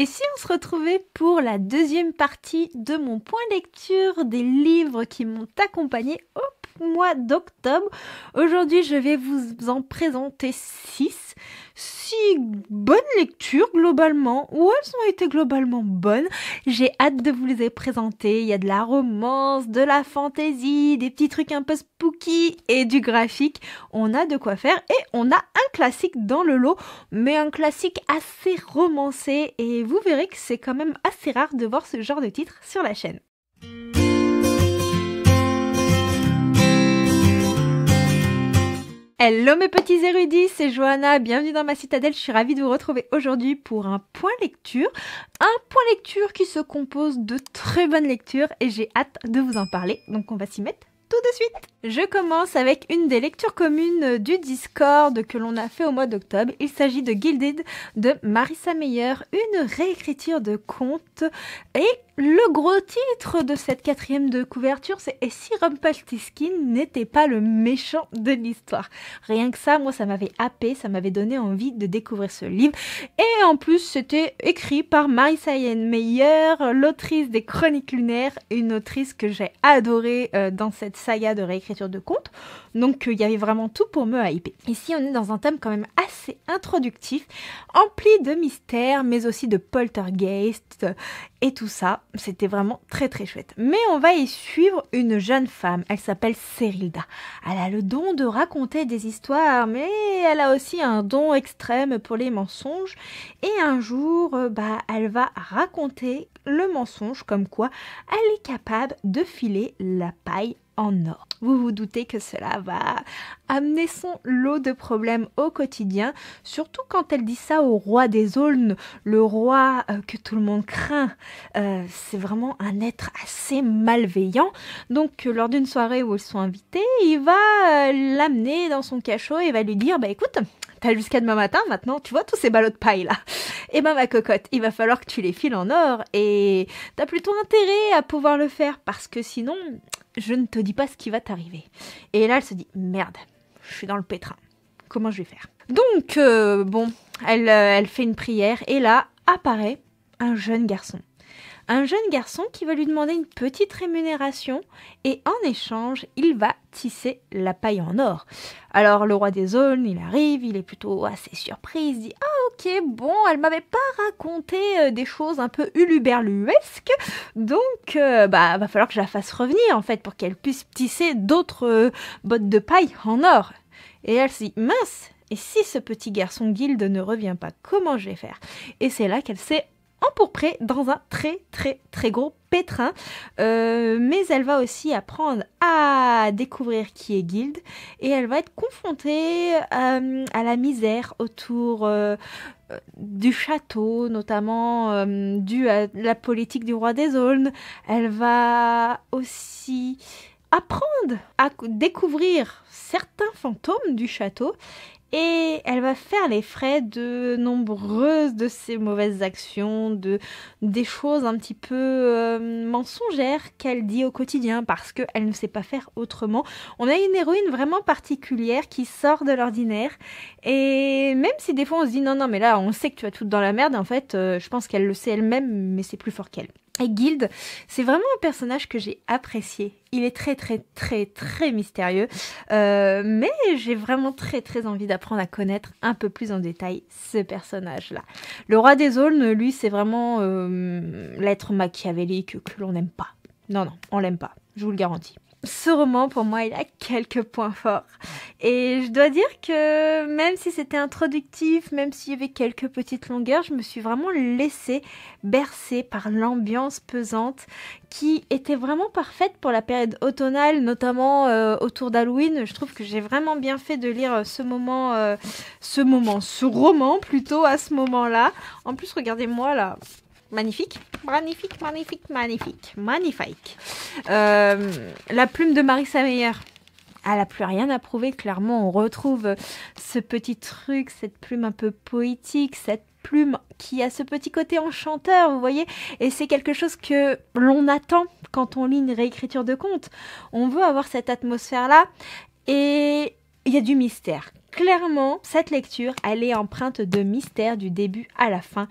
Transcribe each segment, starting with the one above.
Et si on se retrouvait pour la deuxième partie de mon point lecture des livres qui m'ont accompagné au mois d'octobre. Aujourd'hui, je vais vous en présenter 6. 6 bonnes lectures globalement, ou elles ont été globalement bonnes. J'ai hâte de vous les présenter. Il y a de la romance, de la fantaisie, des petits trucs un peu spooky et du graphique. On a de quoi faire et on a un classique dans le lot, mais un classique assez romancé et vous verrez que c'est quand même assez rare de voir ce genre de titre sur la chaîne. Hello mes petits érudits, c'est Johanna, bienvenue dans ma citadelle, je suis ravie de vous retrouver aujourd'hui pour un point lecture. Un point lecture qui se compose de très bonnes lectures et j'ai hâte de vous en parler, donc on va s'y mettre tout de suite. Je commence avec une des lectures communes du Discord que l'on a fait au mois d'octobre. Il s'agit de Gilded de Marissa Meyer, une réécriture de conte. Et le gros titre de cette 4e de couverture, c'est « Et si Rumpelstiltskin n'était pas le méchant de l'histoire ?» Rien que ça, moi, ça m'avait happé, ça m'avait donné envie de découvrir ce livre. Et en plus, c'était écrit par Marissa Meyer, l'autrice des Chroniques lunaires, une autrice que j'ai adorée dans cette saga de réécriture de contes. Donc, il y avait vraiment tout pour me hyper. Ici, on est dans un thème quand même assez introductif, empli de mystères, mais aussi de poltergeist et tout ça. C'était vraiment très très chouette. Mais on va y suivre une jeune femme. Elle s'appelle Serilda. Elle a le don de raconter des histoires, mais elle a aussi un don extrême pour les mensonges. Et un jour, elle va raconter le mensonge comme quoi elle est capable de filer la paille en or. Vous vous doutez que cela va amener son lot de problèmes au quotidien, surtout quand elle dit ça au roi des aulnes, le roi que tout le monde craint. C'est vraiment un être assez malveillant. Donc lors d'une soirée où ils sont invités, il va l'amener dans son cachot et va lui dire « écoute, t'as jusqu'à demain matin, maintenant, tu vois tous ces ballots de paille là. Eh ben ma cocotte, il va falloir que tu les files en or et t'as plutôt intérêt à pouvoir le faire parce que sinon, je ne te dis pas ce qui va t'arriver. » Et là, elle se dit « Merde, je suis dans le pétrin. Comment je vais faire ?» Donc, elle fait une prière et là apparaît un jeune garçon. Un jeune garçon qui va lui demander une petite rémunération et en échange, il va tisser la paille en or. Alors le roi des aulnes, il arrive, il est plutôt assez surpris, il se dit « Ah ok, bon, elle m'avait pas raconté des choses un peu uluberluesques, donc va falloir que je la fasse revenir en fait pour qu'elle puisse tisser d'autres bottes de paille en or. » Et elle se dit « Mince, et si ce petit garçon Guilde ne revient pas, comment je vais faire ?» Et c'est là qu'elle s'est empourprée dans un très très très gros pétrin, mais elle va aussi apprendre à découvrir qui est Guilde et elle va être confrontée à la misère autour du château, notamment dû à la politique du roi des aulnes. Elle va aussi apprendre à découvrir certains fantômes du château et elle va faire les frais de nombreuses de ses mauvaises actions, des choses un petit peu mensongères qu'elle dit au quotidien parce qu'elle ne sait pas faire autrement. On a une héroïne vraiment particulière qui sort de l'ordinaire et même si des fois on se dit non mais là on sait que tu vas tout dans la merde, en fait je pense qu'elle le sait elle-même mais c'est plus fort qu'elle. Et Guilde, c'est vraiment un personnage que j'ai apprécié. Il est très très très très mystérieux, mais j'ai vraiment très très envie d'apprendre à connaître un peu plus en détail ce personnage-là. Le roi des aulnes, lui, c'est vraiment l'être machiavélique que l'on n'aime pas. Non, on l'aime pas, je vous le garantis. Ce roman, pour moi, il a quelques points forts. Et je dois dire que même si c'était introductif, même s'il y avait quelques petites longueurs, je me suis vraiment laissée bercer par l'ambiance pesante qui était vraiment parfaite pour la période automnale, notamment autour d'Halloween. Je trouve que j'ai vraiment bien fait de lire ce roman plutôt à ce moment-là. En plus, regardez-moi là. Magnifique, magnifique, magnifique, magnifique, magnifique. La plume de Marissa Meyer, elle n'a plus rien à prouver. Clairement, on retrouve ce petit truc, cette plume un peu poétique, cette plume qui a ce petit côté enchanteur, vous voyez. Et c'est quelque chose que l'on attend quand on lit une réécriture de conte. On veut avoir cette atmosphère-là et il y a du mystère. Clairement, cette lecture, elle est empreinte de mystère du début à la fin.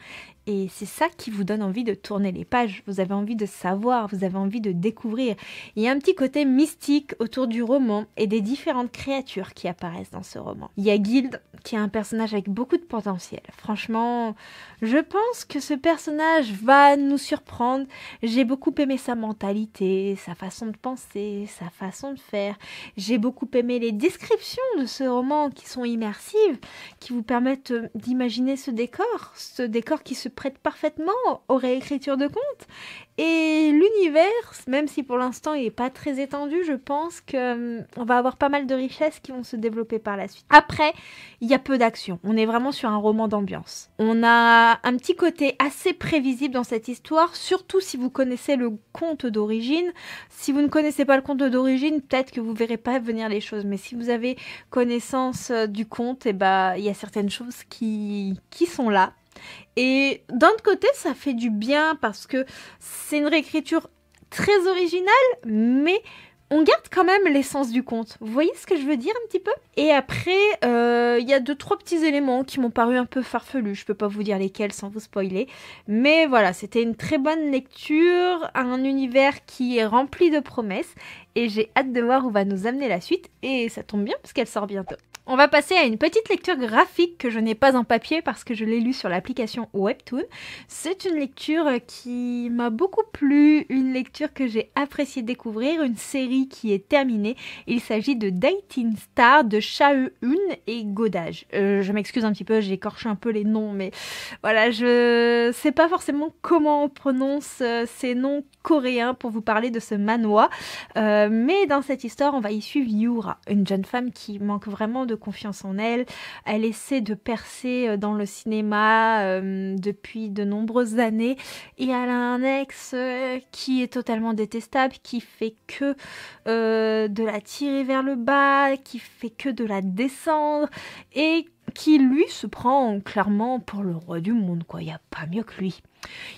Et c'est ça qui vous donne envie de tourner les pages. Vous avez envie de savoir, vous avez envie de découvrir. Il y a un petit côté mystique autour du roman et des différentes créatures qui apparaissent dans ce roman. Il y a Guild, qui est un personnage avec beaucoup de potentiel. Franchement, je pense que ce personnage va nous surprendre. J'ai beaucoup aimé sa mentalité, sa façon de penser, sa façon de faire. J'ai beaucoup aimé les descriptions de ce roman qui sont immersives, qui vous permettent d'imaginer ce décor qui se prête parfaitement aux réécritures de contes. Et l'univers, même si pour l'instant il n'est pas très étendu, je pense qu'on va avoir pas mal de richesses qui vont se développer par la suite. Après, il y a peu d'action. On est vraiment sur un roman d'ambiance. On a un petit côté assez prévisible dans cette histoire, surtout si vous connaissez le conte d'origine. Si vous ne connaissez pas le conte d'origine, peut-être que vous ne verrez pas venir les choses. Mais si vous avez connaissance du conte, il y a certaines choses qui sont là. Et d'un autre côté, ça fait du bien parce que c'est une réécriture très originale, mais on garde quand même l'essence du conte. Vous voyez ce que je veux dire un petit peu? Et après, il y a 2-3 petits éléments qui m'ont paru un peu farfelus. Je peux pas vous dire lesquels sans vous spoiler. Mais voilà, c'était une très bonne lecture, un univers qui est rempli de promesses. Et j'ai hâte de voir où va nous amener la suite. Et ça tombe bien parce qu'elle sort bientôt. On va passer à une petite lecture graphique que je n'ai pas en papier parce que je l'ai lue sur l'application Webtoon. C'est une lecture qui m'a beaucoup plu, une lecture que j'ai apprécié découvrir, une série qui est terminée. Il s'agit de Dating Star de Cha-eun et Godage. Je m'excuse un petit peu, j'ai écorché un peu les noms, mais voilà, je sais pas forcément comment on prononce ces noms coréens pour vous parler de ce manhwa. Mais dans cette histoire, on va y suivre Yura, une jeune femme qui manque vraiment de confiance en elle. Elle essaie de percer dans le cinéma depuis de nombreuses années et elle a un ex qui est totalement détestable, qui fait que de la tirer vers le bas, qui fait que de la descendre et qui lui se prend clairement pour le roi du monde, quoi. Il n'y a pas mieux que lui.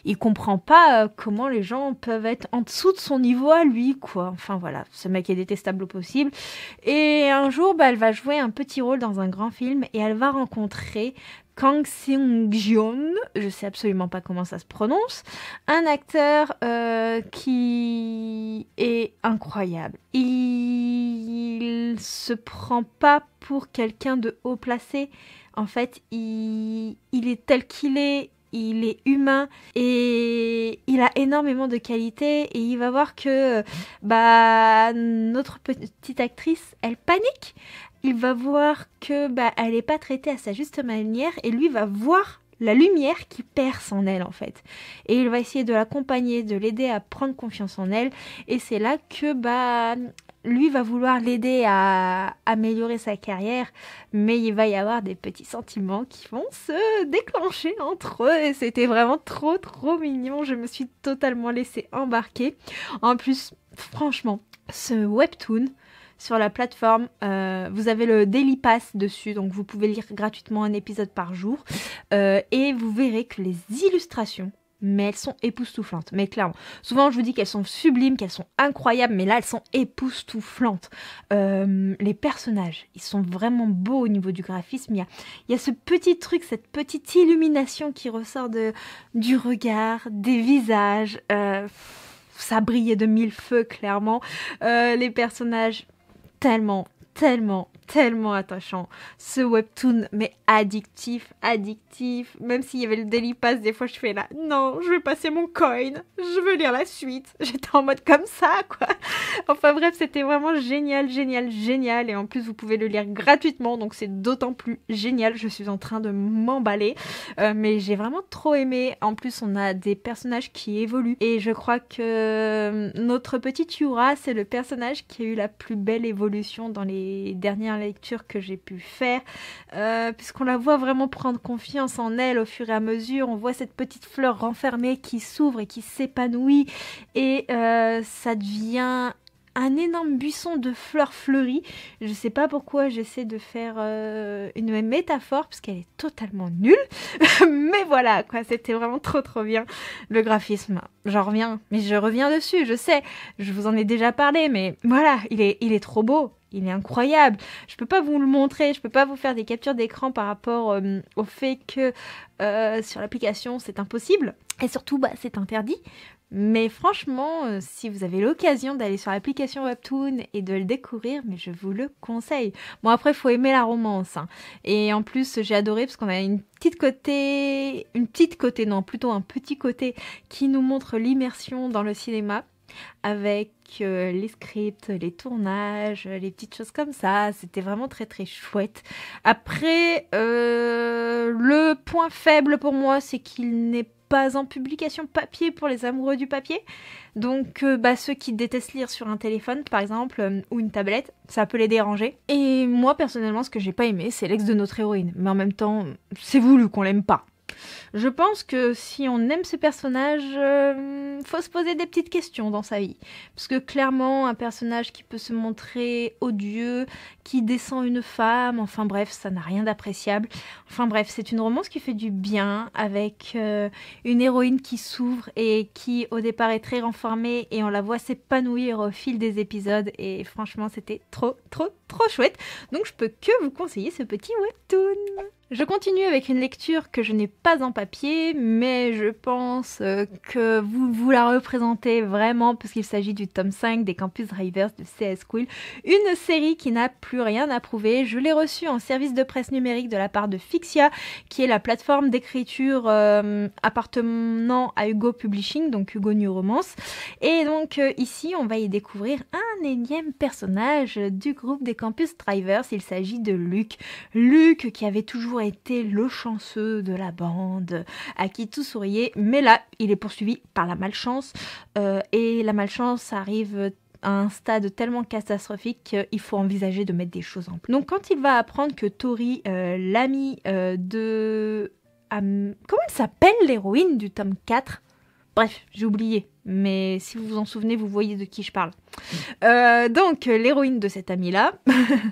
Il comprend pas comment les gens peuvent être en dessous de son niveau à lui, quoi. Enfin voilà, ce mec est détestable au possible. Et un jour, elle va jouer un petit rôle dans un grand film et elle va rencontrer Kang Seung-jeon, je sais absolument pas comment ça se prononce, un acteur qui est incroyable. Il se prend pas pour quelqu'un de haut placé. En fait, il est tel qu'il est. Il est humain et il a énormément de qualités et il va voir que notre petite actrice, elle panique. Il va voir que elle n'est pas traitée à sa juste manière et lui va voir la lumière qui perce en elle en fait. Et il va essayer de l'accompagner, de l'aider à prendre confiance en elle et c'est là que lui va vouloir l'aider à améliorer sa carrière, mais il va y avoir des petits sentiments qui vont se déclencher entre eux et c'était vraiment trop mignon. Je me suis totalement laissée embarquer. En plus, franchement, ce webtoon sur la plateforme, vous avez le Daily Pass dessus, donc vous pouvez lire gratuitement un épisode par jour et vous verrez que les illustrations, mais elles sont époustouflantes, mais clairement. Souvent, je vous dis qu'elles sont sublimes, qu'elles sont incroyables, mais là, elles sont époustouflantes. Les personnages, ils sont vraiment beaux au niveau du graphisme. Il y a ce petit truc, cette petite illumination qui ressort du regard, des visages. Ça brillait de mille feux, clairement. Les personnages, tellement attachant. Ce webtoon, mais addictif. Même s'il y avait le Daily Pass, des fois je fais là, non, je vais passer mon coin, je veux lire la suite. J'étais en mode comme ça, quoi. Enfin bref, c'était vraiment génial. Et en plus, vous pouvez le lire gratuitement, donc c'est d'autant plus génial. Je suis en train de m'emballer. Mais j'ai vraiment trop aimé. En plus, on a des personnages qui évoluent. Et je crois que notre petite Yura, c'est le personnage qui a eu la plus belle évolution dans les dernières lectures que j'ai pu faire, puisqu'on la voit vraiment prendre confiance en elle au fur et à mesure. On voit cette petite fleur renfermée qui s'ouvre et qui s'épanouit et ça devient un énorme buisson de fleurs fleuries. Je sais pas pourquoi j'essaie de faire une métaphore parce qu'elle est totalement nulle. Mais voilà, quoi, c'était vraiment trop bien. Le graphisme, j'en reviens. Mais je reviens dessus, je sais. Je vous en ai déjà parlé, mais voilà, il est trop beau. il est incroyable. Je peux pas vous le montrer, je peux pas vous faire des captures d'écran par rapport au fait que sur l'application c'est impossible. Et surtout, c'est interdit. Mais franchement, si vous avez l'occasion d'aller sur l'application Webtoon et de le découvrir, mais je vous le conseille. Bon, après, il faut aimer la romance. Hein. Et en plus, j'ai adoré parce qu'on a un petit côté qui nous montre l'immersion dans le cinéma avec les scripts, les tournages, les petites choses comme ça. C'était vraiment très très chouette. Après, le point faible pour moi, c'est qu'il n'est pas en publication papier pour les amoureux du papier. Donc ceux qui détestent lire sur un téléphone par exemple ou une tablette, ça peut les déranger. Et moi personnellement, ce que j'ai pas aimé, c'est l'ex de notre héroïne. Mais en même temps, c'est voulu qu'on l'aime pas. Je pense que si on aime ce personnage, faut se poser des petites questions dans sa vie. Parce que clairement, un personnage qui peut se montrer odieux, qui descend une femme, enfin bref, ça n'a rien d'appréciable. Enfin bref, c'est une romance qui fait du bien, avec une héroïne qui s'ouvre et qui au départ est très renfermée, et on la voit s'épanouir au fil des épisodes, et franchement c'était trop chouette. Donc je peux que vous conseiller ce petit webtoon. Je continue avec une lecture que je n'ai pas en papier, mais je pense que vous la représentez vraiment, puisqu'il s'agit du tome 5 des Campus Drivers de CS Quill, une série qui n'a plus rien à prouver. Je l'ai reçue en service de presse numérique de la part de Fixia, qui est la plateforme d'écriture appartenant à Hugo Publishing, donc Hugo New Romance. Et donc ici, on va y découvrir un énième personnage du groupe des Campus Drivers. Il s'agit de Luc. Luc qui avait toujours été le chanceux de la bande, à qui tout souriait, mais là il est poursuivi par la malchance, et la malchance arrive à un stade tellement catastrophique qu'il faut envisager de mettre des choses en place. Donc quand il va apprendre que Tori, l'amie de... comment elle s'appelle l'héroïne du tome 4 ? Bref, j'ai oublié, mais si vous vous en souvenez, vous voyez de qui je parle. Donc, l'héroïne de cette amie-là,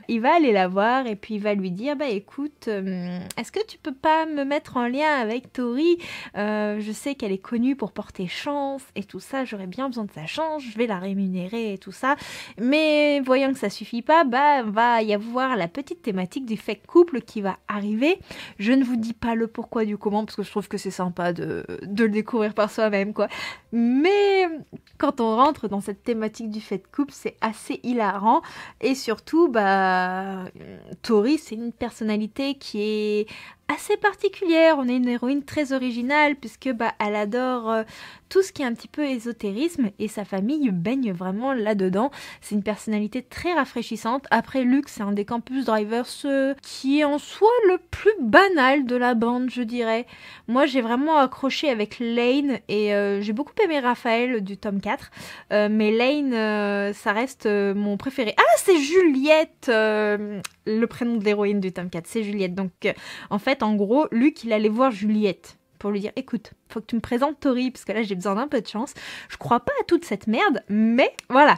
il va aller la voir et puis il va lui dire, écoute, est-ce que tu peux pas me mettre en lien avec Tori ? Je sais qu'elle est connue pour porter chance et tout ça, j'aurais bien besoin de sa chance, je vais la rémunérer et tout ça. Mais voyant que ça suffit pas, va y avoir la petite thématique du fake couple qui va arriver. Je ne vous dis pas le pourquoi du comment, parce que je trouve que c'est sympa de le découvrir par soi-même, quoi. Mais quand on rentre dans cette thématique du fait de couple, c'est assez hilarant. Et surtout, Tori, c'est une personnalité qui est assez particulière. On est une héroïne très originale puisque elle adore tout ce qui est un petit peu ésotérisme et sa famille baigne vraiment là-dedans. C'est une personnalité très rafraîchissante. Après, Luc, c'est un des Campus Drivers qui est en soi le plus banal de la bande, je dirais. Moi, j'ai vraiment accroché avec Lane et j'ai beaucoup aimé Raphaël du tome 4. Mais Lane, ça reste mon préféré. Ah, c'est Juliette, le prénom de l'héroïne du tome 4, c'est Juliette. Donc, en fait, en gros, Luc, il allait voir Juliette pour lui dire, écoute, faut que tu me présentes Tori, parce que là, j'ai besoin d'un peu de chance. Je crois pas à toute cette merde, mais voilà.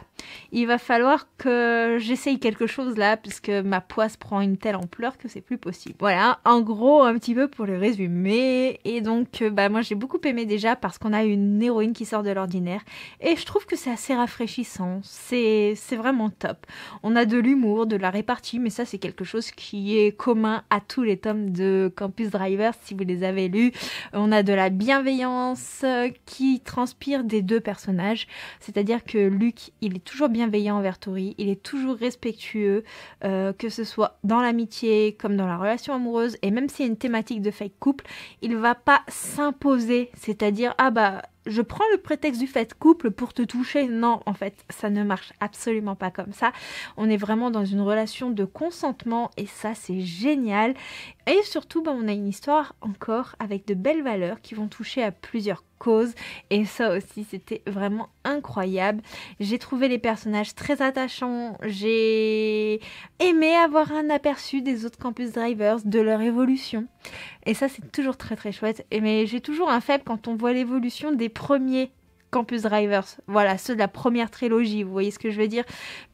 Il va falloir que j'essaye quelque chose là, puisque ma poisse prend une telle ampleur que c'est plus possible. Voilà, en gros, un petit peu pour le résumer. Et donc, moi, j'ai beaucoup aimé déjà, parce qu'on a une héroïne qui sort de l'ordinaire. Et je trouve que c'est assez rafraîchissant. C'est vraiment top. On a de l'humour, de la répartie, mais ça, c'est quelque chose qui est commun à tous les tomes de Campus Drivers, si vous les avez lus. On a de la bienveillance qui transpire des deux personnages, c'est-à-dire que Luc, il est toujours bienveillant envers Tori, il est toujours respectueux, que ce soit dans l'amitié comme dans la relation amoureuse, et même s'il y a une thématique de fake couple, il va pas s'imposer, c'est-à-dire je prends le prétexte du fait couple pour te toucher. Non, en fait, ça ne marche absolument pas comme ça. On est vraiment dans une relation de consentement et ça, c'est génial. Et surtout, on a une histoire encore avec de belles valeurs qui vont toucher à plusieurs causes. Et ça aussi, c'était vraiment incroyable. J'ai trouvé les personnages très attachants. J'ai aimé avoir un aperçu des autres Campus Drivers, de leur évolution. Et ça, c'est toujours très très chouette. Mais j'ai toujours un faible quand on voit l'évolution des premiers Campus Drivers. Voilà, ceux de la première trilogie, vous voyez ce que je veux dire ?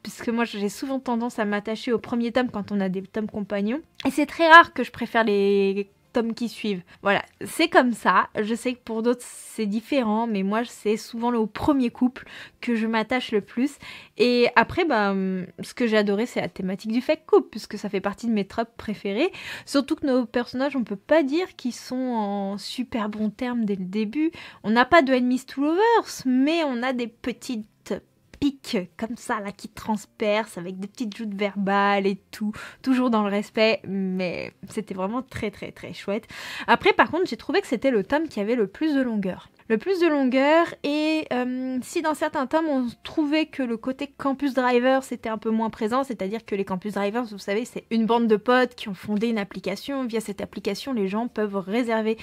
Puisque moi, j'ai souvent tendance à m'attacher au premier tome quand on a des tomes compagnons. Et c'est très rare que je préfère les tomes qui suivent. Voilà, c'est comme ça. Je sais que pour d'autres c'est différent, mais moi c'est souvent au premier couple que je m'attache le plus. Et après, ce que j'ai adoré, c'est la thématique du fake couple, puisque ça fait partie de mes tropes préférés. Surtout que nos personnages, on peut pas dire qu'ils sont en super bons termes dès le début. On n'a pas de enemies to lovers, mais on a des petites pics comme ça là qui transpercent avec des petites joutes verbales et tout, toujours dans le respect, mais c'était vraiment très très très chouette. Après par contre j'ai trouvé que c'était le tome qui avait le plus de longueur. Et si dans certains tomes on trouvait que le côté campus driver c'était un peu moins présent, c'est-à-dire que les campus drivers, vous savez, c'est une bande de potes qui ont fondé une application. Via cette application, les gens peuvent réserver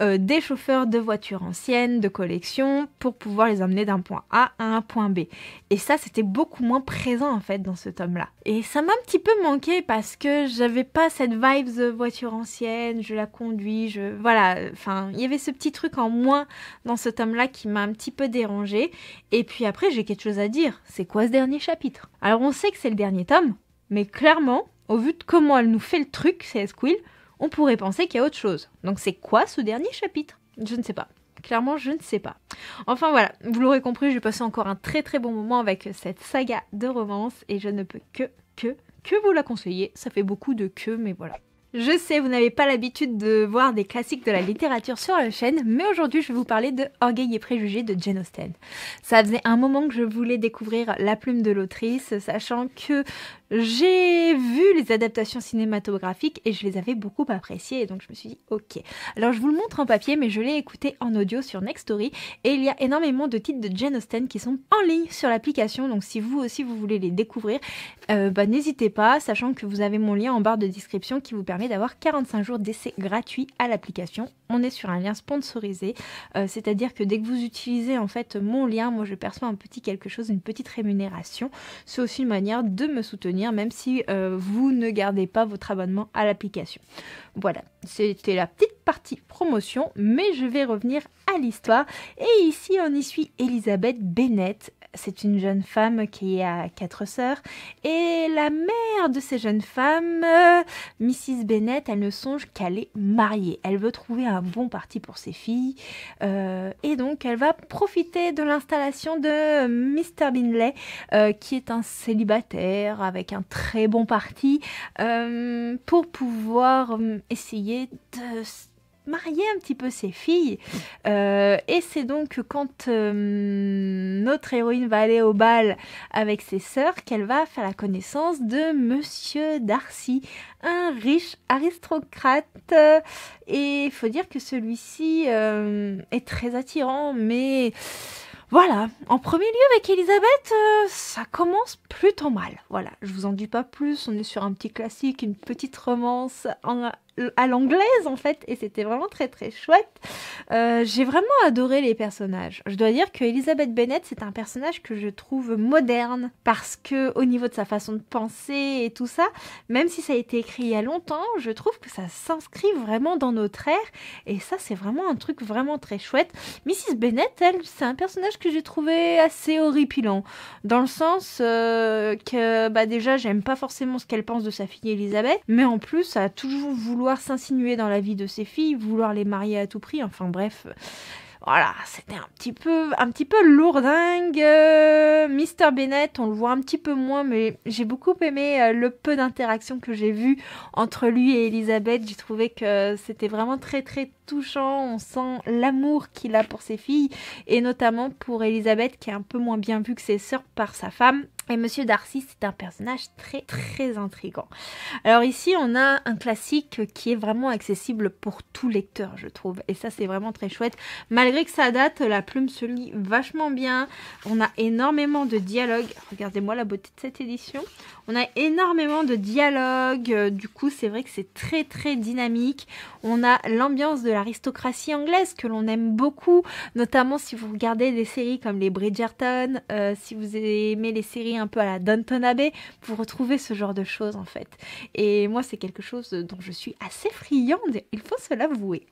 des chauffeurs de voitures anciennes, de collection, pour pouvoir les emmener d'un point A à un point B. Et ça, c'était beaucoup moins présent en fait dans ce tome-là. Et ça m'a un petit peu manqué parce que j'avais pas cette vibes de voiture ancienne, je la conduis, voilà, enfin, il y avait ce petit truc en moins dans ce tome-là qui m'a un petit peu dérangée. Et puis après, j'ai quelque chose à dire. C'est quoi ce dernier chapitre? Alors, on sait que c'est le dernier tome, mais clairement, au vu de comment elle nous fait le truc, c'est Esquil, on pourrait penser qu'il y a autre chose. Donc, c'est quoi ce dernier chapitre? Je ne sais pas. Clairement, je ne sais pas. Enfin voilà, vous l'aurez compris, j'ai passé encore un très très bon moment avec cette saga de romance et je ne peux que vous la conseiller. Ça fait beaucoup de que, mais voilà. Je sais, vous n'avez pas l'habitude de voir des classiques de la littérature sur la chaîne, mais aujourd'hui je vais vous parler de Orgueil et Préjugés de Jane Austen. Ça faisait un moment que je voulais découvrir la plume de l'autrice, sachant que j'ai vu les adaptations cinématographiques et je les avais beaucoup appréciées, et donc je me suis dit ok. Alors je vous le montre en papier, mais je l'ai écouté en audio sur Nextory, et il y a énormément de titres de Jane Austen qui sont en ligne sur l'application, donc si vous aussi vous voulez les découvrir, n'hésitez pas, sachant que vous avez mon lien en barre de description qui vous permet d'avoir 45 jours d'essai gratuit à l'application. On est sur un lien sponsorisé, c'est-à-dire que dès que vous utilisez en fait mon lien, moi je perçois un petit quelque chose, une petite rémunération. C'est aussi une manière de me soutenir, même si vous ne gardez pas votre abonnement à l'application. Voilà, c'était la petite partie promotion, mais je vais revenir à l'histoire. Et ici, on y suit Elizabeth Bennet. C'est une jeune femme qui a 4 sœurs. Et la mère de ces jeunes femmes, Mrs. Bennet, elle ne songe qu'à les marier. Elle veut trouver un bon parti pour ses filles. Et donc, elle va profiter de l'installation de Mr. Bingley, qui est un célibataire avec un très bon parti, pour pouvoir essayer de marier un petit peu ses filles. Et c'est donc quand notre héroïne va aller au bal avec ses sœurs qu'elle va faire la connaissance de Monsieur Darcy, un riche aristocrate. Et il faut dire que celui-ci est très attirant, mais voilà, en premier lieu avec Elisabeth, ça commence plutôt mal. Voilà, je vous en dis pas plus, on est sur un petit classique, une petite romance à l'anglaise en fait, et c'était vraiment très très chouette. J'ai vraiment adoré les personnages. Je dois dire que Elizabeth Bennet, c'est un personnage que je trouve moderne, parce que au niveau de sa façon de penser et tout ça, même si ça a été écrit il y a longtemps, je trouve que ça s'inscrit vraiment dans notre ère, et ça c'est vraiment un truc vraiment très chouette. Mrs. Bennet, elle, c'est un personnage que j'ai trouvé assez horripilant, dans le sens que déjà j'aime pas forcément ce qu'elle pense de sa fille Elisabeth, mais en plus ça a toujours voulu s'insinuer dans la vie de ses filles, vouloir les marier à tout prix, enfin bref, voilà, c'était un petit peu lourdingue. Mr. Bennet, on le voit un petit peu moins, mais j'ai beaucoup aimé le peu d'interaction que j'ai vu entre lui et Elisabeth. J'ai trouvé que c'était vraiment très très touchant, on sent l'amour qu'il a pour ses filles, et notamment pour Elisabeth qui est un peu moins bien vue que ses sœurs par sa femme. Et Monsieur Darcy, c'est un personnage très très intriguant. Alors ici, on a un classique qui est vraiment accessible pour tout lecteur, je trouve. Et ça, c'est vraiment très chouette. Malgré que ça date, la plume se lit vachement bien. On a énormément de dialogues. Regardez-moi la beauté de cette édition. On a énormément de dialogues. Du coup, c'est vrai que c'est très très dynamique. On a l'ambiance de l'aristocratie anglaise que l'on aime beaucoup. Notamment si vous regardez des séries comme les Bridgerton, si vous aimez les séries un peu à la Downton Abbey, vous retrouvez ce genre de choses en fait. Et moi c'est quelque chose dont je suis assez friande, il faut se l'avouer.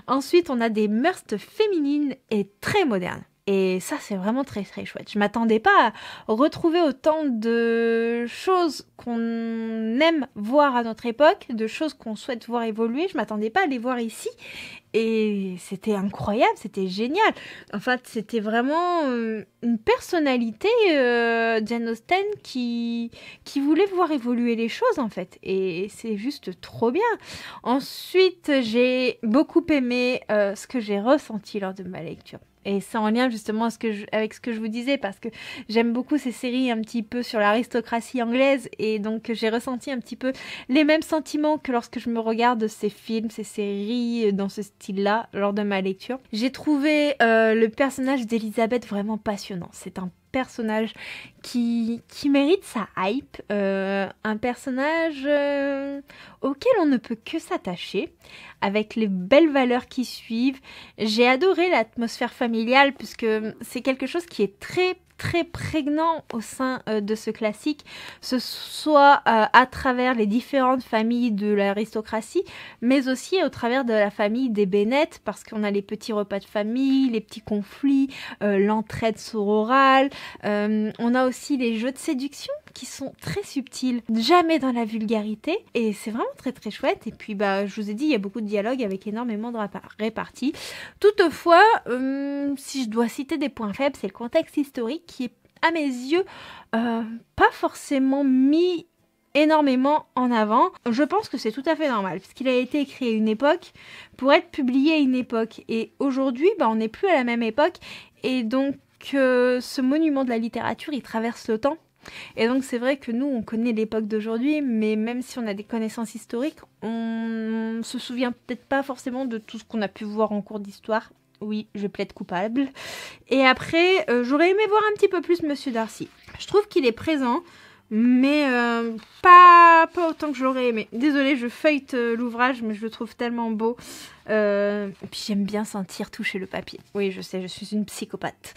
Ensuite on a des mœurs féminines et très modernes. Et ça, c'est vraiment très très chouette. Je m'attendais pas à retrouver autant de choses qu'on aime voir à notre époque, de choses qu'on souhaite voir évoluer. Je m'attendais pas à les voir ici. Et c'était incroyable, c'était génial. En fait, c'était vraiment une personnalité, Jane Austen, qui voulait voir évoluer les choses, en fait. Et c'est juste trop bien. Ensuite, j'ai beaucoup aimé ce que j'ai ressenti lors de ma lecture. Et c'est en lien justement avec ce que je vous disais, parce que j'aime beaucoup ces séries un petit peu sur l'aristocratie anglaise, et donc j'ai ressenti un petit peu les mêmes sentiments que lorsque je me regarde ces films, ces séries dans ce style-là lors de ma lecture. J'ai trouvé le personnage d'Elisabeth vraiment passionnant. C'est un personnage qui mérite sa hype, un personnage auquel on ne peut que s'attacher, avec les belles valeurs qui suivent. J'ai adoré l'atmosphère familiale, puisque c'est quelque chose qui est très très prégnant au sein de ce classique, ce soit à travers les différentes familles de l'aristocratie, mais aussi au travers de la famille des Bennet, parce qu'on a les petits repas de famille, les petits conflits, l'entraide sororale, on a aussi les jeux de séduction qui sont très subtils, jamais dans la vulgarité, et c'est vraiment très très chouette. Et puis je vous ai dit, il y a beaucoup de dialogues avec énormément de réparties. Toutefois, si je dois citer des points faibles, c'est le contexte historique qui est, à mes yeux, pas forcément mis énormément en avant. Je pense que c'est tout à fait normal, puisqu'il a été écrit à une époque pour être publié à une époque, et aujourd'hui on n'est plus à la même époque, et donc ce monument de la littérature, il traverse le temps. Et donc c'est vrai que nous, on connaît l'époque d'aujourd'hui, mais même si on a des connaissances historiques, on se souvient peut-être pas forcément de tout ce qu'on a pu voir en cours d'histoire. Oui, je plaide coupable. Et après, j'aurais aimé voir un petit peu plus Monsieur Darcy. Je trouve qu'il est présent, mais pas autant que je l'aurais aimé. Désolée, je feuillete l'ouvrage, mais je le trouve tellement beau. Et puis j'aime bien sentir toucher le papier. Oui, je sais, je suis une psychopathe.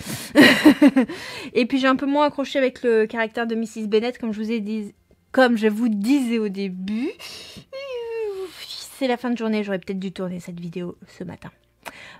Et puis j'ai un peu moins accroché avec le caractère de Mrs. Bennet, comme je vous disais au début. C'est la fin de journée, j'aurais peut-être dû tourner cette vidéo ce matin.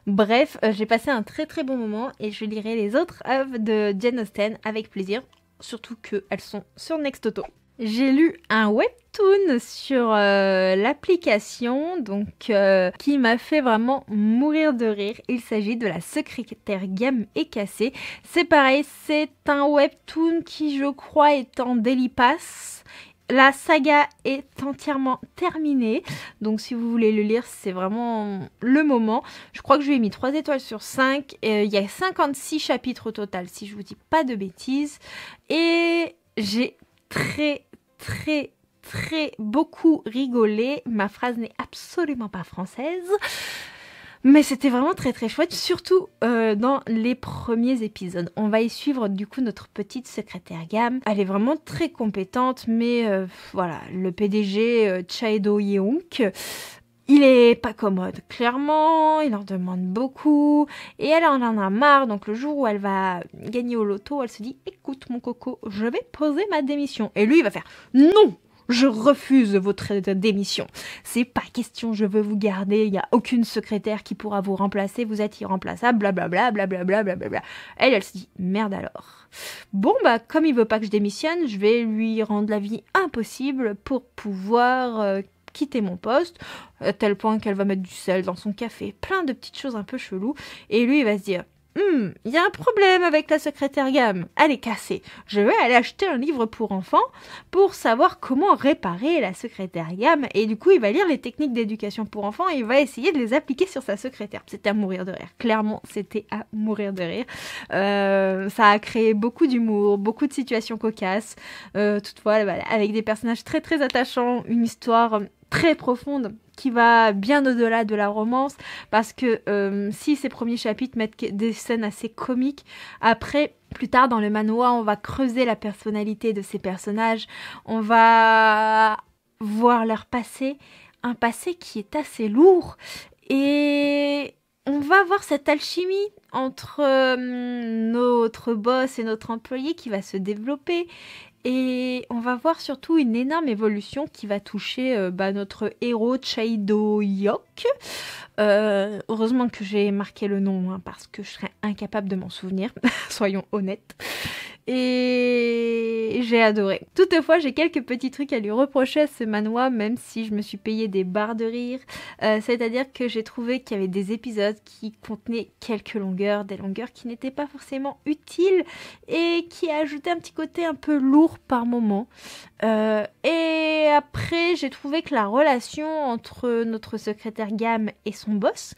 Bref, j'ai passé un très très bon moment, et je lirai les autres œuvres de Jane Austen avec plaisir, surtout qu'elles sont sur Nextoto. J'ai lu un webtoon sur l'application, qui m'a fait vraiment mourir de rire. Il s'agit de La secrétaire Gamme est cassée. C'est pareil, c'est un webtoon qui, je crois, est en Daily Pass. La saga est entièrement terminée, donc si vous voulez le lire, c'est vraiment le moment. Je crois que je lui ai mis 3 étoiles sur 5. Il y a 56 chapitres au total, si je vous dis pas de bêtises. Et j'ai très beaucoup rigolé. Ma phrase n'est absolument pas française, mais c'était vraiment très très chouette, surtout dans les premiers épisodes. On va y suivre du coup notre petite secrétaire Gamme. Elle est vraiment très compétente, mais voilà, le PDG Chaedo Yeong, il est pas commode, clairement, il en demande beaucoup, et elle en a marre. Donc le jour où elle va gagner au loto, elle se dit « Écoute mon coco, je vais poser ma démission ». Et lui il va faire « Non !» Je refuse votre démission. C'est pas question, je veux vous garder. Il n'y a aucune secrétaire qui pourra vous remplacer. Vous êtes irremplaçable, blablabla, blablabla, blablabla. Elle se dit, merde alors. Bon, comme il veut pas que je démissionne, je vais lui rendre la vie impossible pour pouvoir quitter mon poste, à tel point qu'elle va mettre du sel dans son café. Plein de petites choses un peu cheloues. Et lui, il va se dire, il y a un problème avec la secrétaire Gamme, elle est cassée. Je vais aller acheter un livre pour enfants pour savoir comment réparer la secrétaire Gamme. Et du coup, il va lire les techniques d'éducation pour enfants et il va essayer de les appliquer sur sa secrétaire. C'était à mourir de rire. Clairement, c'était à mourir de rire. Ça a créé beaucoup d'humour, beaucoup de situations cocasses. Toutefois, voilà, avec des personnages très très attachants, une histoire très profonde qui va bien au-delà de la romance, parce que si ces premiers chapitres mettent des scènes assez comiques, après, plus tard dans le manhwa, on va creuser la personnalité de ces personnages, on va voir leur passé, un passé qui est assez lourd, et on va voir cette alchimie entre notre boss et notre employé qui va se développer. Et on va voir surtout une énorme évolution qui va toucher notre héros Chaedo Yok. Heureusement que j'ai marqué le nom, hein, parce que je serais incapable de m'en souvenir, soyons honnêtes. Et j'ai adoré. Toutefois, j'ai quelques petits trucs à lui reprocher à ce manhwa, même si je me suis payé des barres de rire. C'est-à-dire que j'ai trouvé qu'il y avait des épisodes qui contenaient quelques longueurs, des longueurs qui n'étaient pas forcément utiles et qui ajoutaient un petit côté un peu lourd par moment. Et après, j'ai trouvé que la relation entre notre secrétaire Gam et son boss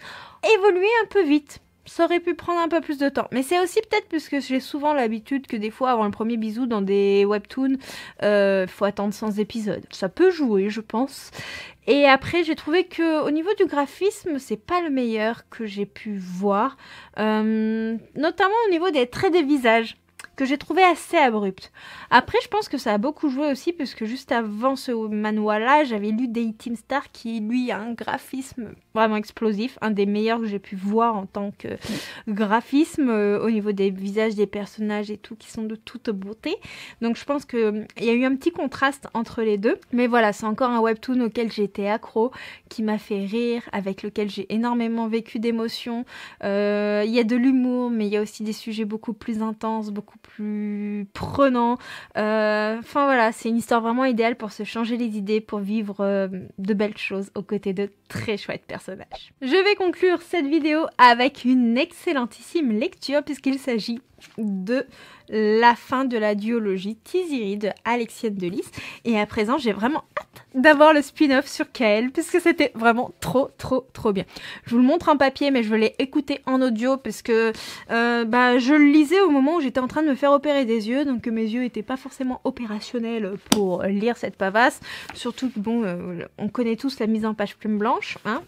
évoluait un peu vite. Ça aurait pu prendre un peu plus de temps. Mais c'est aussi peut-être parce que j'ai souvent l'habitude que des fois, avant le premier bisou dans des webtoons, faut attendre 100 épisodes. Ça peut jouer, je pense. Et après, j'ai trouvé que au niveau du graphisme, c'est pas le meilleur que j'ai pu voir. Notamment au niveau des traits des visages, que j'ai trouvé assez abrupt. Après, je pense que ça a beaucoup joué aussi, parce que juste avant ce manhwa-là, j'avais lu Dating Star, qui lui a un graphisme vraiment explosif, un des meilleurs que j'ai pu voir en tant que graphisme, au niveau des visages des personnages et tout, qui sont de toute beauté. Donc je pense qu'il y a eu un petit contraste entre les deux. Mais voilà, c'est encore un webtoon auquel j'ai été accro, qui m'a fait rire, avec lequel j'ai énormément vécu d'émotions. Il y a de l'humour, mais il y a aussi des sujets beaucoup plus intenses, beaucoup plus prenants. Enfin voilà, c'est une histoire vraiment idéale pour se changer les idées, pour vivre de belles choses aux côtés de très chouettes personnages. Je vais conclure cette vidéo avec une excellentissime lecture, puisqu'il s'agit de la fin de la duologie Tiziri de Alexienne Delis. Et à présent, j'ai vraiment hâte d'avoir le spin-off sur Kael, puisque c'était vraiment trop bien. Je vous le montre en papier, mais je l'ai écouté en audio, parce que je le lisais au moment où j'étais en train de me faire opérer des yeux, donc mes yeux n'étaient pas forcément opérationnels pour lire cette pavasse. Surtout que bon, on connaît tous la mise en page plume blanche, hein.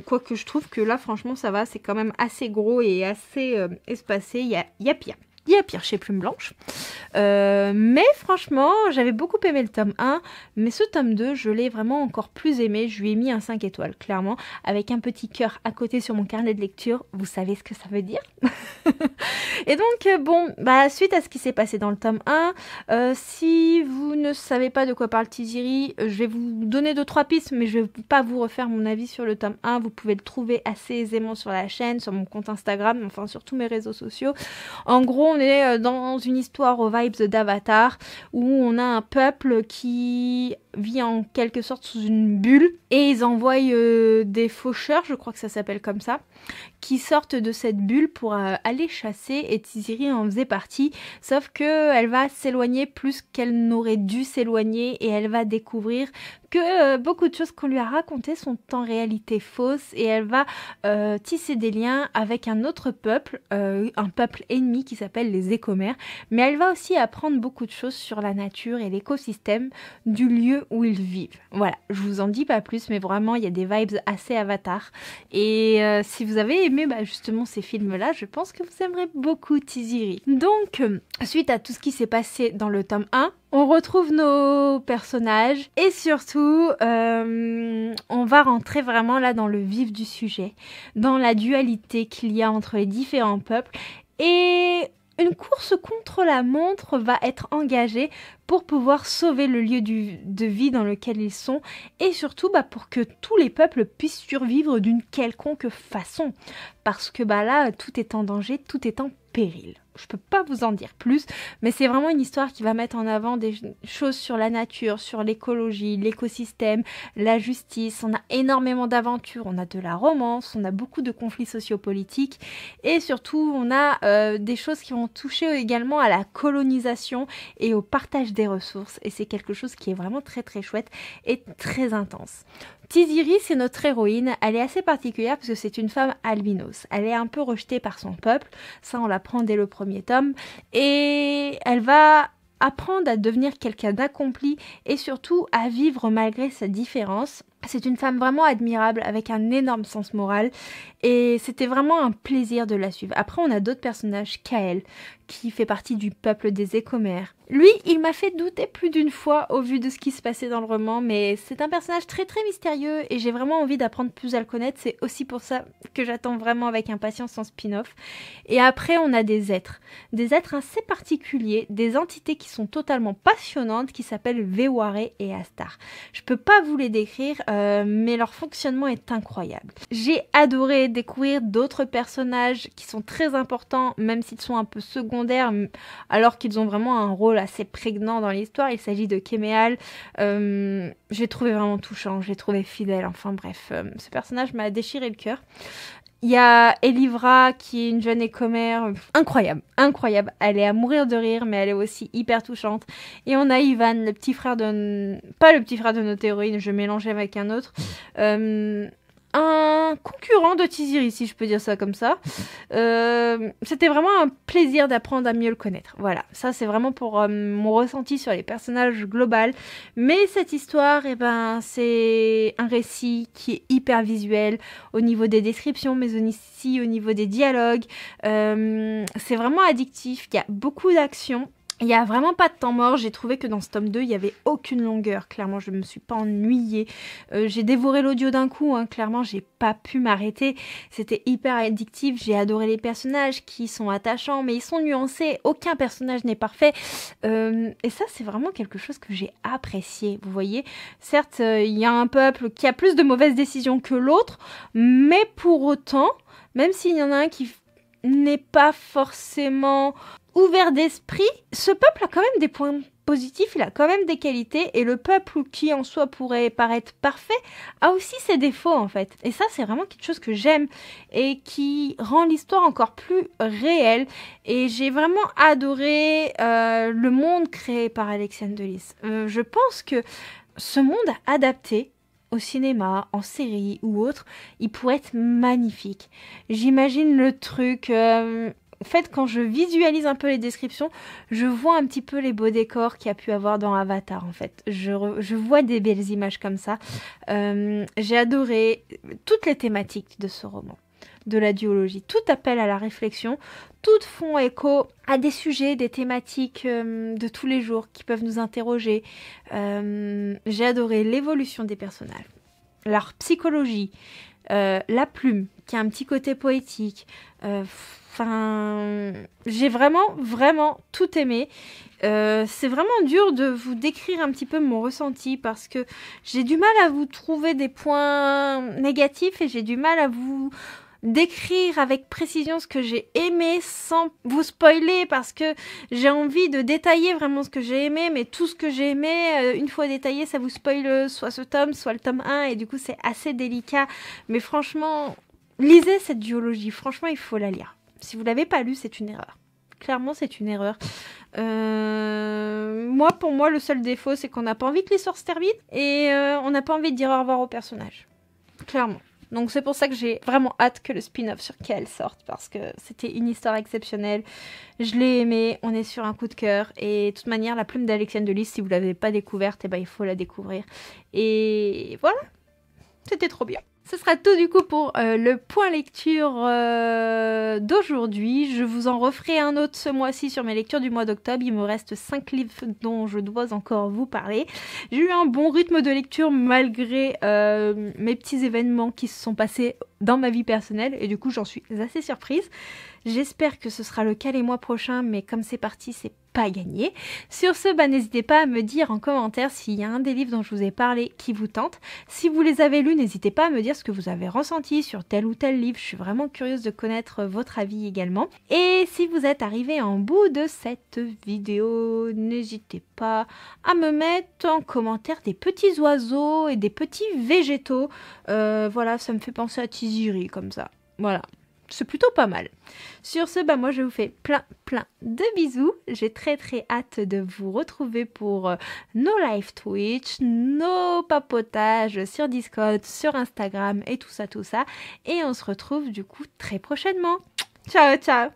Quoique je trouve que là, franchement, ça va, c'est quand même assez gros et assez espacé. Il y a pire. Il y a pire chez Plume Blanche. Mais franchement, j'avais beaucoup aimé le tome 1, mais ce tome 2, je l'ai vraiment encore plus aimé. Je lui ai mis un 5 étoiles, clairement, avec un petit cœur à côté sur mon carnet de lecture. Vous savez ce que ça veut dire. Et donc, bon, suite à ce qui s'est passé dans le tome 1, si vous ne savez pas de quoi parle Tiziri, je vais vous donner 2-3 pistes, mais je ne vais pas vous refaire mon avis sur le tome 1. Vous pouvez le trouver assez aisément sur la chaîne, sur mon compte Instagram, enfin sur tous mes réseaux sociaux. En gros, on est dans une histoire aux vibes d'Avatar, où on a un peuple qui vit en quelque sorte sous une bulle, et ils envoient des faucheurs, je crois que ça s'appelle comme ça, qui sortent de cette bulle pour aller chasser, et Tiziri en faisait partie, sauf que elle va s'éloigner plus qu'elle n'aurait dû s'éloigner, et elle va découvrir que beaucoup de choses qu'on lui a racontées sont en réalité fausses, et elle va tisser des liens avec un autre peuple, un peuple ennemi qui s'appelle les Écomères, mais elle va aussi apprendre beaucoup de choses sur la nature et l'écosystème du lieu où ils vivent. Voilà, je vous en dis pas plus, mais vraiment il y a des vibes assez Avatar, et si vous avez aimé justement ces films-là, je pense que vous aimerez beaucoup Tiziri. Donc, suite à tout ce qui s'est passé dans le tome 1, on retrouve nos personnages, et surtout, on va rentrer vraiment là dans le vif du sujet, dans la dualité qu'il y a entre les différents peuples, et une course contre la montre va être engagée pour pouvoir sauver le lieu de vie dans lequel ils sont, et surtout pour que tous les peuples puissent survivre d'une quelconque façon, parce que là, tout est en danger, tout est en péril. Je peux pas vous en dire plus, mais c'est vraiment une histoire qui va mettre en avant des choses sur la nature, sur l'écologie, l'écosystème, la justice. On a énormément d'aventures, on a de la romance, on a beaucoup de conflits sociopolitiques, et surtout on a des choses qui vont toucher également à la colonisation et au partage des ressources, et c'est quelque chose qui est vraiment très chouette et très intense. Tiziri, c'est notre héroïne. Elle est assez particulière parce que c'est une femme albinos. Elle est un peu rejetée par son peuple, ça on l'apprend dès le premier tome, et elle va apprendre à devenir quelqu'un d'accompli et surtout à vivre malgré sa différence. C'est une femme vraiment admirable, avec un énorme sens moral, et c'était vraiment un plaisir de la suivre. Après, on a d'autres personnages, Kael, qui fait partie du peuple des Écomères. Lui, il m'a fait douter plus d'une fois au vu de ce qui se passait dans le roman, mais c'est un personnage très mystérieux, et j'ai vraiment envie d'apprendre plus à le connaître. C'est aussi pour ça que j'attends vraiment avec impatience son spin-off. Et après, on a des êtres assez particuliers, des entités qui sont totalement passionnantes, qui s'appellent Veware et Astar. Je peux pas vous les décrire, mais leur fonctionnement est incroyable. J'ai adoré découvrir d'autres personnages qui sont très importants, même s'ils sont un peu secondaires, alors qu'ils ont vraiment un rôle assez prégnant dans l'histoire. Il s'agit de Keméal. Je l'ai trouvé vraiment touchant, je l'ai trouvé fidèle, enfin bref, ce personnage m'a déchiré le cœur. Il y a Elivra qui est une jeune écommère incroyable, incroyable. Elle est à mourir de rire, mais elle est aussi hyper touchante. Et on a Ivan, le petit frère de... Pas le petit frère de notre héroïne, je mélangeais avec un autre. Un concurrent de Tiziri, si je peux dire ça comme ça. C'était vraiment un plaisir d'apprendre à mieux le connaître. Voilà, ça c'est vraiment pour mon ressenti sur les personnages global. Mais cette histoire, eh ben, c'est un récit qui est hyper visuel au niveau des descriptions, mais aussi au niveau des dialogues. C'est vraiment addictif, il y a beaucoup d'action. Il n'y a vraiment pas de temps mort. J'ai trouvé que dans ce tome 2, il n'y avait aucune longueur. Clairement, je ne me suis pas ennuyée. J'ai dévoré l'audio d'un coup. Clairement, j'ai pas pu m'arrêter. C'était hyper addictif. J'ai adoré les personnages qui sont attachants, mais ils sont nuancés. Aucun personnage n'est parfait. Et ça, c'est vraiment quelque chose que j'ai apprécié. Vous voyez, certes, il y a un peuple qui a plus de mauvaises décisions que l'autre, mais pour autant, même s'il y en a un qui n'est pas forcément ouvert d'esprit, ce peuple a quand même des points positifs, il a quand même des qualités, et le peuple qui en soi pourrait paraître parfait a aussi ses défauts en fait. Et ça c'est vraiment quelque chose que j'aime et qui rend l'histoire encore plus réelle. Et j'ai vraiment adoré le monde créé par Alexiane Delis. Je pense que ce monde adapté au cinéma, en série ou autre, il pourrait être magnifique. J'imagine le truc... En fait, quand je visualise un peu les descriptions, je vois un petit peu les beaux décors qu'il y a pu avoir dans Avatar, en fait. Je vois des belles images comme ça. J'ai adoré toutes les thématiques de ce roman, de la duologie. Tout appelle à la réflexion, toutes font écho à des sujets, des thématiques de tous les jours qui peuvent nous interroger. J'ai adoré l'évolution des personnages, leur psychologie, la plume, qui a un petit côté poétique. J'ai vraiment tout aimé. C'est vraiment dur de vous décrire un petit peu mon ressenti parce que j'ai du mal à vous trouver des points négatifs et j'ai du mal à vous décrire avec précision ce que j'ai aimé sans vous spoiler parce que j'ai envie de détailler vraiment ce que j'ai aimé, mais tout ce que j'ai aimé, une fois détaillé, ça vous spoile soit ce tome, soit le tome 1 et du coup c'est assez délicat. Mais franchement, lisez cette duologie, franchement il faut la lire. Si vous l'avez pas lu, c'est une erreur. Clairement, c'est une erreur. Pour moi, le seul défaut, c'est qu'on n'a pas envie que l'histoire se termine et on n'a pas envie de dire au revoir au personnage. Clairement. Donc c'est pour ça que j'ai vraiment hâte que le spin-off sur Kael sorte parce que c'était une histoire exceptionnelle. Je l'ai aimé, on est sur un coup de cœur et de toute manière, la plume d'Alexiane Delis, si vous l'avez pas découverte, eh ben, il faut la découvrir. Et voilà, c'était trop bien. Ce sera tout du coup pour le point lecture d'aujourd'hui. Je vous en referai un autre ce mois-ci sur mes lectures du mois d'octobre. Il me reste 5 livres dont je dois encore vous parler. J'ai eu un bon rythme de lecture malgré mes petits événements qui se sont passés dans ma vie personnelle et du coup j'en suis assez surprise. J'espère que ce sera le cas les mois prochains, mais comme c'est parti, c'est pas gagné. Sur ce, n'hésitez pas à me dire en commentaire s'il y a un des livres dont je vous ai parlé qui vous tente. Si vous les avez lus, n'hésitez pas à me dire ce que vous avez ressenti sur tel ou tel livre. Je suis vraiment curieuse de connaître votre avis également. Et si vous êtes arrivé en bout de cette vidéo, n'hésitez pas à me mettre en commentaire des petits oiseaux et des petits végétaux. Voilà, ça me fait penser à Tiziri comme ça. Voilà. C'est plutôt pas mal. Sur ce, moi je vous fais plein de bisous. J'ai très hâte de vous retrouver pour nos live Twitch, nos papotages sur Discord, sur Instagram et tout ça. Et on se retrouve du coup très prochainement. Ciao.